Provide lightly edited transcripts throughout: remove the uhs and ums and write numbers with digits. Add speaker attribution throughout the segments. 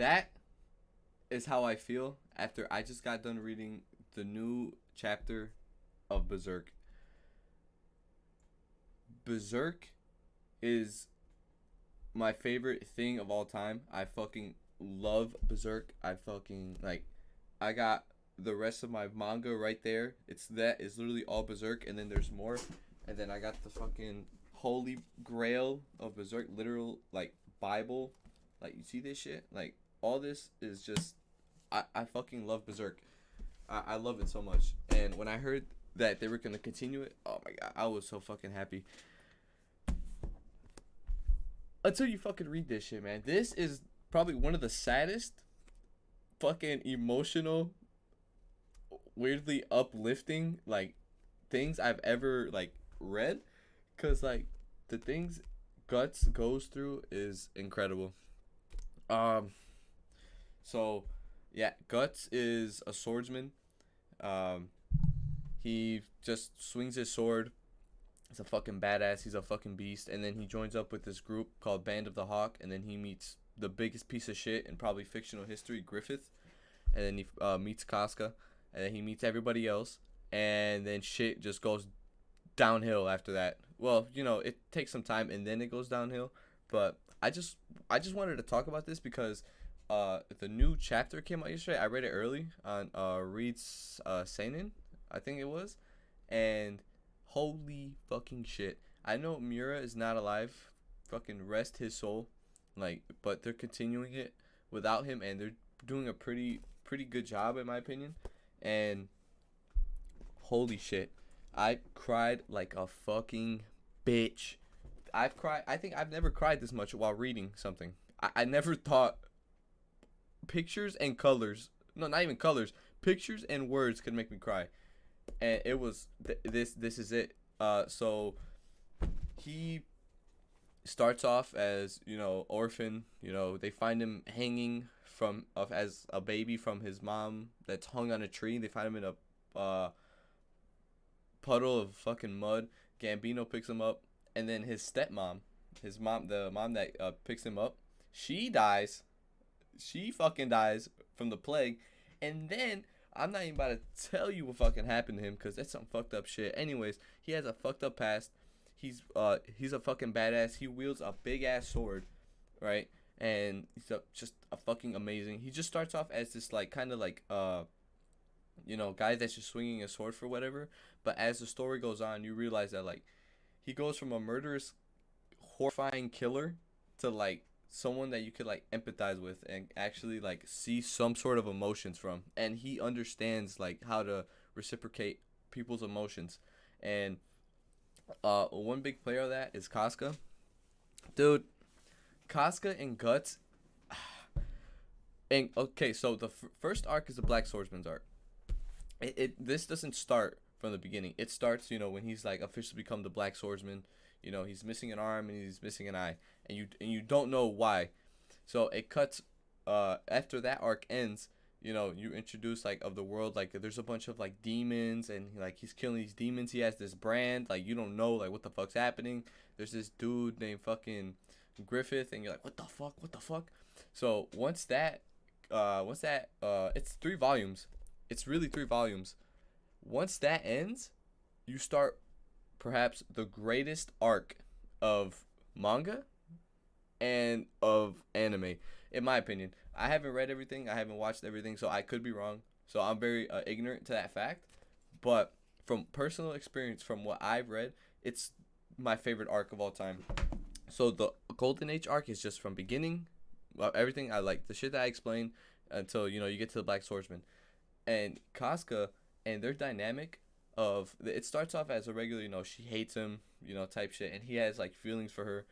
Speaker 1: that is how I feel after I just got done reading the new chapter of Berserk. Berserk is my favorite thing of all time. I fucking love Berserk. I fucking like. I got the rest of my manga right there. It's literally all Berserk, and then there's more, and then I got the fucking holy grail of Berserk, literal like Bible. Like you see this shit. Like all this is just. I fucking love Berserk. I love it so much. And when I heard that they were gonna continue it, oh my god, I was so fucking happy. Until you fucking read this shit, man. This is probably one of the saddest, fucking emotional, weirdly uplifting like things I've ever like read. Cause like the things Guts goes through is incredible. Um. So, yeah, Guts is a swordsman. Um. He just swings his sword. He's a fucking badass. He's a fucking beast. And then he joins up with this group called Band of the Hawk. And then he meets the biggest piece of shit in probably fictional history, Griffith. And then he meets Casca. And then he meets everybody else. And then shit just goes downhill after that. Well, it takes some time and then it goes downhill. But I just wanted to talk about this because the new chapter came out yesterday. I read it early on Reed's Seinen, I think it was. And holy fucking shit. I know Mura is not alive. Fucking rest his soul. Like, but they're continuing it without him, and they're doing a pretty good job in my opinion. And holy shit. I cried like a fucking bitch. I think I've never cried this much while reading something. I never thought pictures and colors, no, not even colors, pictures and words could make me cry. And it was this is it. So he starts off as orphan. They find him hanging from of as a baby from his mom that's hung on a tree. They find him in a puddle of fucking mud. Gambino picks him up, and then his stepmom, the mom that picks him up, she dies. She fucking dies from the plague, and then I'm not even about to tell you what fucking happened to him because that's some fucked up shit. Anyways, he has a fucked up past. He's a fucking badass. He wields a big ass sword, right? And just a fucking amazing. He just starts off as this like kind of like guy that's just swinging a sword for whatever. But as the story goes on, you realize that like he goes from a murderous, horrifying killer to like someone that you could like empathize with and actually like see some sort of emotions from, and he understands like how to reciprocate people's emotions. And one big player of that is Casca. Dude, Casca and Guts. And okay, so the first arc is the Black Swordsman's arc. This doesn't start from the beginning. It starts when he's like officially become the Black Swordsman. He's missing an arm and he's missing an eye, and you don't know why. So it cuts after that arc ends. You introduce like of the world, like there's a bunch of like demons, and like he's killing these demons. He has this brand, like you don't know like what the fuck's happening. There's this dude named fucking Griffith, and you're like, what the fuck. So it's 3 volumes. It's really 3 volumes. Once that ends, you start perhaps the greatest arc of manga and of anime, in my opinion. I haven't read everything. I haven't watched everything, so I could be wrong. So I'm very ignorant to that fact. But from personal experience, from what I've read, it's my favorite arc of all time. So the Golden Age arc is just from beginning, everything I like, the shit that I explained, until you get to the Black Swordsman. And Casca and their dynamic of it starts off as a regular, she hates him, type shit, and he has like feelings for her,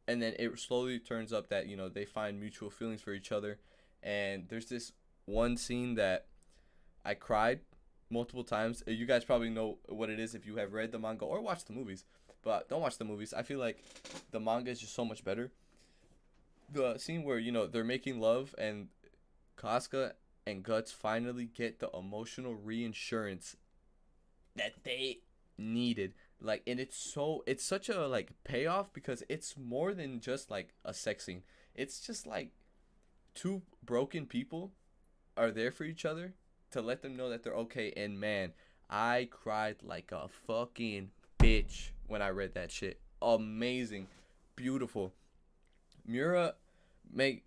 Speaker 1: and then it slowly turns up that they find mutual feelings for each other. And there's this one scene that I cried multiple times. You guys probably know what it is if you have read the manga or watched the movies, but don't watch the movies. I feel like the manga is just so much better. The scene where they're making love and Casca and Guts finally get the emotional reinsurance that they needed. Like, and it's such a like payoff because it's more than just like a sex scene. It's just like two broken people are there for each other to let them know that they're okay. And man, I cried like a fucking bitch when I read that shit. Amazing, beautiful. Mura, make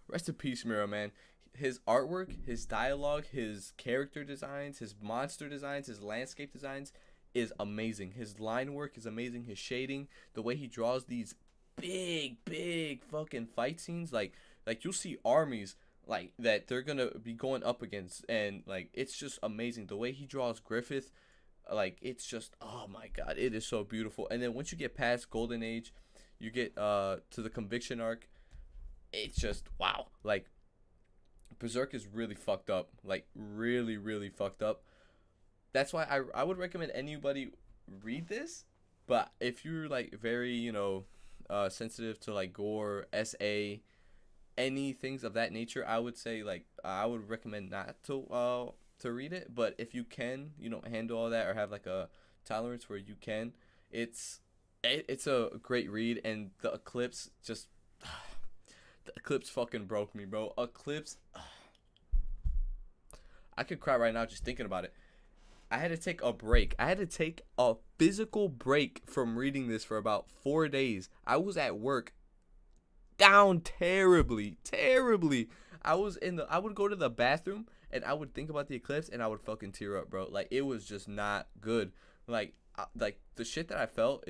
Speaker 1: rest in peace, Mura, man. His artwork, his dialogue, his character designs, his monster designs, his landscape designs is amazing. His line work is amazing. His shading, the way he draws these big fucking fight scenes, like you'll see armies like that they're gonna be going up against, and like it's just amazing the way he draws Griffith. Like it's just, oh my god, it is so beautiful. And then once you get past Golden Age, you get to the Conviction arc. It's just wow. Like Berserk is really fucked up, like really fucked up. That's why I would recommend anybody read this. But if you're like very, sensitive to like gore, SA, any things of that nature, I would say like I would recommend not to read it. But if you can, handle all that or have like a tolerance where you can, it's it's a great read. And the Eclipse just the Eclipse fucking broke me, bro. Eclipse, I could cry right now just thinking about it. I had to take a break. I had to take a physical break from reading this for about 4 days. I was at work down terribly. I would go to the bathroom and I would think about the Eclipse and I would fucking tear up, bro. Like it was just not good. Like the shit that I felt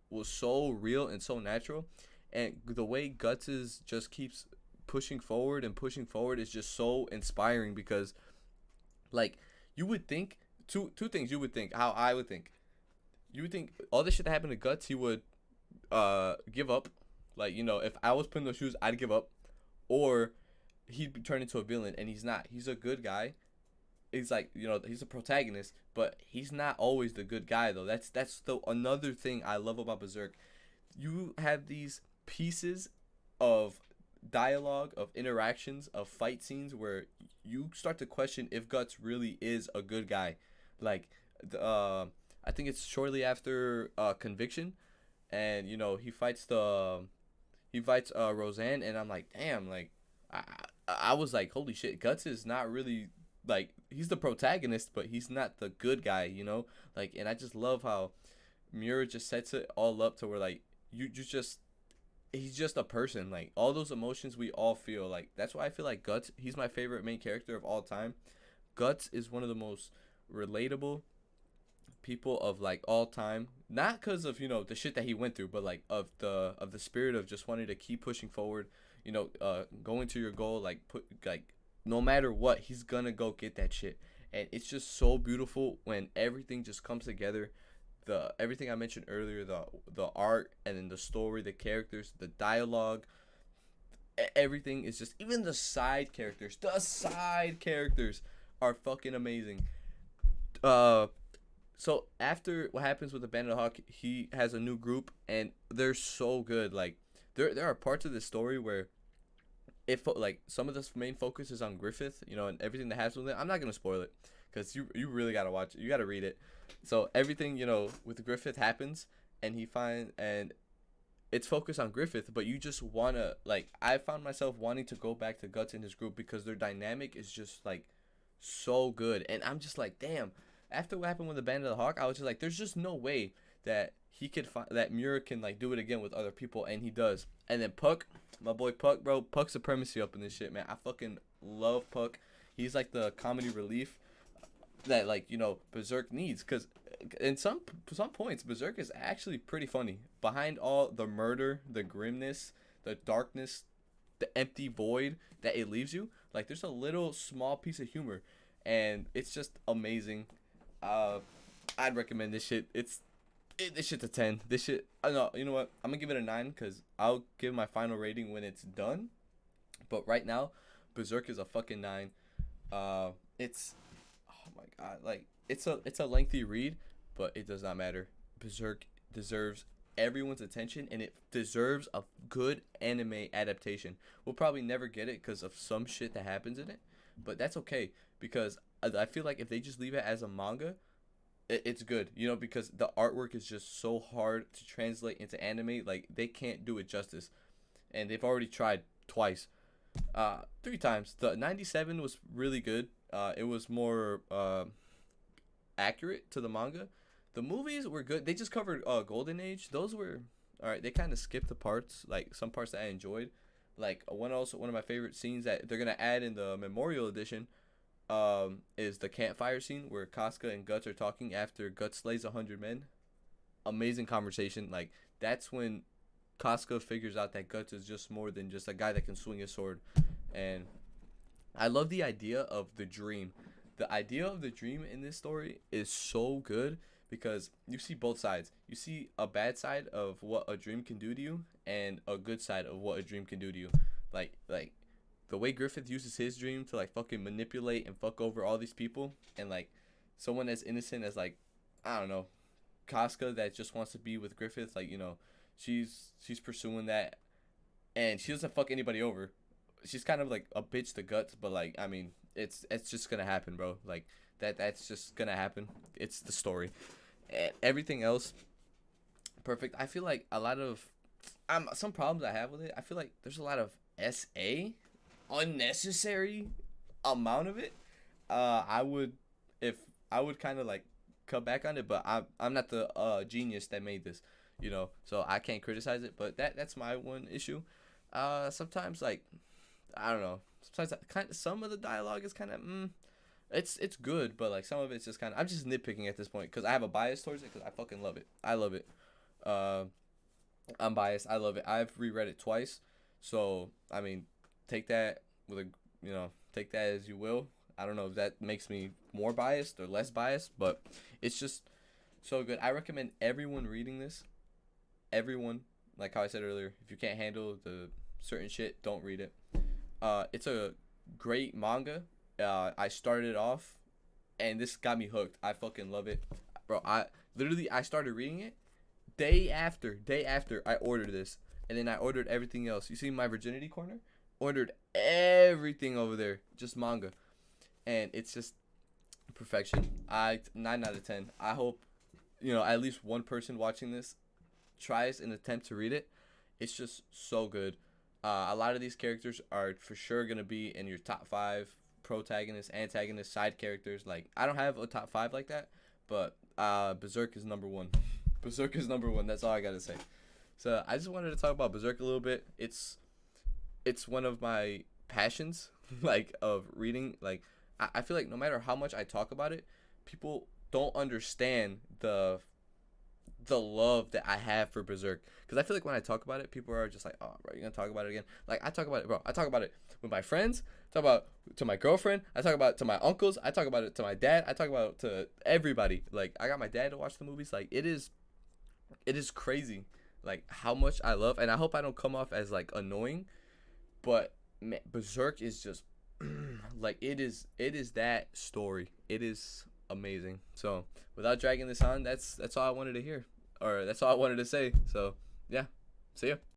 Speaker 1: was so real and so natural, and the way Guts is just keeps pushing forward and pushing forward is just so inspiring because like you would think two things you would think how I would think. You would think all this shit that happened to Guts, he would give up. Like, if I was put in those shoes, I'd give up. Or he'd be turned into a villain, and he's not. He's a good guy. He's like, he's a protagonist, but he's not always the good guy though. That's another thing I love about Berserk. You have these pieces of dialogue, of interactions, of fight scenes where you start to question if Guts really is a good guy. Like, I think it's shortly after Conviction, and he fights Roseanne, and I'm like, damn, like I was like, holy shit, Guts is not really like he's the protagonist, but he's not the good guy. Like, and I just love how Miura just sets it all up to where like you just he's just a person. Like all those emotions we all feel. Like that's why I feel like Guts. He's my favorite main character of all time. Guts is one of the most relatable people of like all time, not because of the shit that he went through, but like of the spirit of just wanting to keep pushing forward, going to your goal, like no matter what, he's gonna go get that shit. And it's just so beautiful when everything just comes together. The everything I mentioned earlier, the art, and then the story, the characters, the dialogue, everything is just, even the side characters are fucking amazing. So after what happens with the Band of the Hawk, he has a new group, and they're so good. Like there are parts of the story where like some of the main focus is on Griffith, and everything that happens with it. I'm not gonna spoil it because you really gotta watch it. You gotta read it. So everything with Griffith happens, and and it's focused on Griffith, but you just wanna, like, I found myself wanting to go back to Guts and his group because their dynamic is just like so good, and I'm just like, damn. After what happened with the Band of the Hawk, I was just like, there's just no way that he could that Miura can like do it again with other people, and he does. And then Puck, my boy Puck, bro, Puck supremacy up in this shit, man. I fucking love Puck. He's like the comedy relief that like Berserk needs, because in some points Berserk is actually pretty funny. Behind all the murder, the grimness, the darkness, the empty void that it leaves you, like there's a little small piece of humor, and it's just amazing. I'd recommend this shit. This shit's a 10. This shit, no, you know what? I'm gonna give it a 9 because I'll give my final rating when it's done. But right now, Berserk is a fucking 9. It's, oh my god, like it's a lengthy read, but it does not matter. Berserk deserves everyone's attention, and it deserves a good anime adaptation. We'll probably never get it because of some shit that happens in it, but that's okay because I feel like if they just leave it as a manga, it's good, because the artwork is just so hard to translate into anime. Like they can't do it justice, and they've already tried twice. Three times. The 97 was really good. It was more accurate to the manga. The movies were good. They just covered Golden Age. Those were all right. They kind of skipped the parts, like some parts that I enjoyed. Like one of my favorite scenes that they're gonna add in the Memorial Edition is the campfire scene where Casca and Guts are talking after Guts slays 100 men. Amazing conversation. Like that's when Casca figures out that Guts is just more than just a guy that can swing his sword. And I love the idea of the dream. The idea of the dream in this story is so good because you see both sides. You see a bad side of what a dream can do to you and a good side of what a dream can do to you. Like the way Griffith uses his dream to like fucking manipulate and fuck over all these people, and like someone as innocent as like, I don't know, Casca that just wants to be with Griffith, like, you know, she's pursuing that, and she doesn't fuck anybody over. She's kind of like a bitch to Guts, but like, I mean, it's just gonna happen, bro. Like that's just gonna happen. It's the story, and everything else perfect. I feel like a lot of some problems I have with it. I feel like there's a lot of SA, unnecessary amount of it. I would, if I would kind of like cut back on it, but I'm not the genius that made this, you know, so I can't criticize it. But that's my one issue. Sometimes like, I don't know. Sometimes kind of some of the dialogue is kind of it's good, but like some of it's just kind of, I'm just nitpicking at this point because I have a bias towards it because I fucking love it. I love it. Uh, I'm biased. I love it. I've reread it twice, so I mean, take that with a, you know, take that as you will. I don't know if that makes me more biased or less biased, but it's just so good. I recommend everyone reading this. Everyone, like how I said earlier, if you can't handle the certain shit, don't read it. It's a great manga. I started off, and this got me hooked. I fucking love it, bro. I started reading it day after I ordered this, and then I ordered everything else. You see my virginity corner? Ordered everything over there, just manga, and it's just perfection. 9 out of 10. I hope, you know, at least one person watching this tries an attempt to read it. It's just so good. A lot of these characters are for sure gonna be in your top 5 protagonists, antagonists, side characters. Like I don't have a top 5 like that, but Berserk is number one. Berserk is number one. That's all I gotta say. So I just wanted to talk about Berserk a little bit. It's one of my passions, like of reading. Like I feel like no matter how much I talk about it, people don't understand the love that I have for Berserk. Because I feel like when I talk about it, people are just like, oh, bro, you're going to talk about it again? Like, I talk about it, bro. I talk about it with my friends. I talk about it to my girlfriend. I talk about it to my uncles. I talk about it to my dad. I talk about it to everybody. Like, I got my dad to watch the movies. Like, it is crazy, like, how much I love. And I hope I don't come off as, like, annoying. But, man, Berserk is just, like, it is that story. It is amazing. So, without dragging this on, that's all I wanted to hear. Or that's all I wanted to say. So, yeah. See ya.